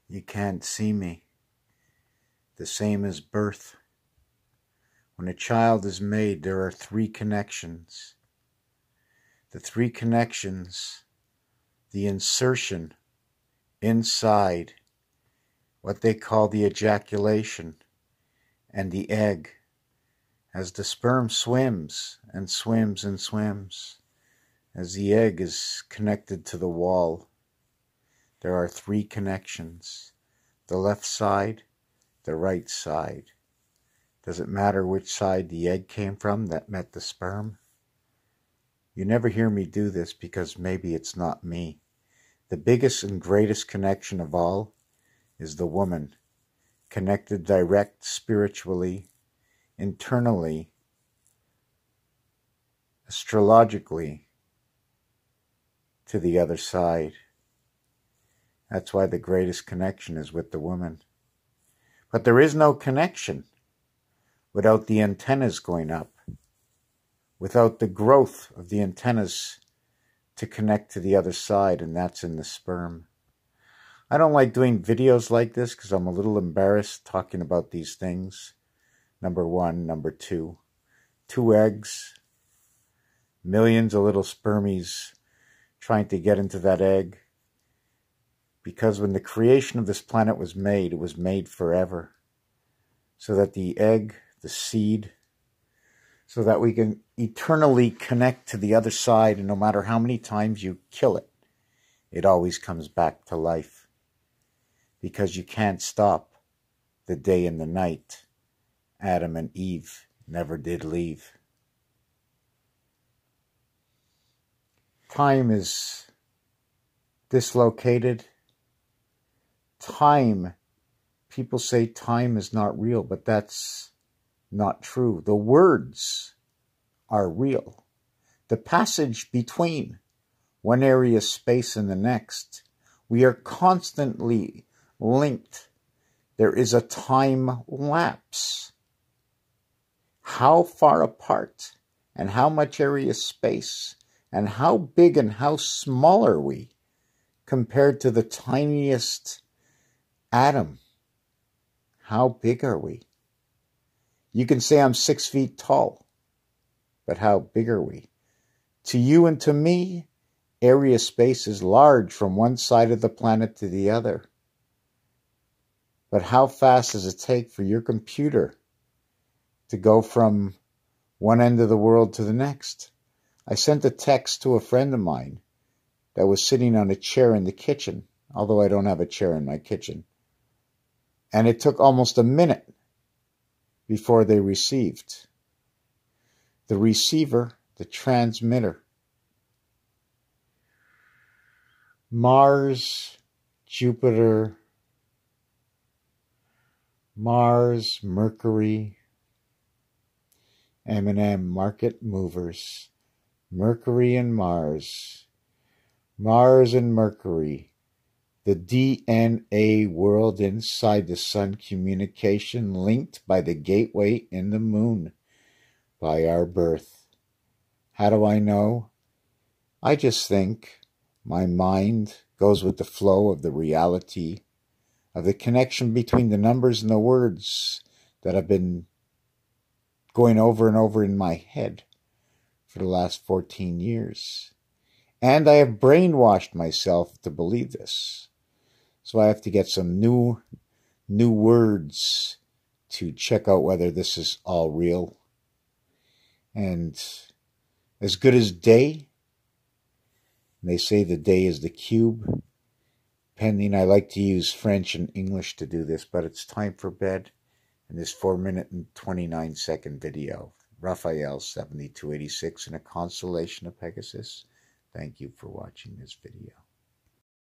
You can't see me. The same as birth. When a child is made, there are 3 connections. The 3 connections, the insertion inside, what they call the ejaculation, and the egg. As the sperm swims and swims and swims, as the egg is connected to the wall, there are 3 connections. The left side, the right side. Does it matter which side the egg came from that met the sperm? You never hear me do this because maybe it's not me. The biggest and greatest connection of all is the woman, connected direct spiritually, internally, astrologically, to the other side. That's why the greatest connection is with the woman. But there is no connection without the antennas going up, without the growth of the antennas to connect to the other side, and that's in the sperm. I don't like doing videos like this because I'm a little embarrassed talking about these things. Number 1, number 2. 2 eggs, millions of little spermies trying to get into that egg. Because when the creation of this planet was made, it was made forever. So that the egg, the seed, so that we can eternally connect to the other side, and no matter how many times you kill it, it always comes back to life. Because you can't stop the day and the night. Adam and Eve never did leave. Time is dislocated. Time, people say time is not real, but that's not true. The words are real. The passage between one area of space and the next, we are constantly linked. There is a time lapse. How far apart and how much area of space and how big and how small are we compared to the tiniest atom? How big are we? You can say I'm 6 feet tall, but how big are we? To you and to me, area space is large from one side of the planet to the other. But how fast does it take for your computer to go from one end of the world to the next? I sent a text to a friend of mine that was sitting on a chair in the kitchen, although I don't have a chair in my kitchen. And it took almost a minute before they received. The receiver, the transmitter. Mars, Jupiter, Mars, Mercury, M&M, market movers. Mercury and Mars. Mars and Mercury. The DNA world inside the sun, communication linked by the gateway in the moon, by our birth. How do I know? I just think. My mind goes with the flow of the reality, of the connection between the numbers and the words that have been going over and over in my head for the last 14 years. And I have brainwashed myself to believe this. So I have to get some new words to check out whether this is all real. And as good as day, they say the day is the cube. Pending, I like to use French and English to do this, but it's time for bed in this 4-minute and 29-second video. Raphael 7286 in a constellation of Pegasus. Thank you for watching this video.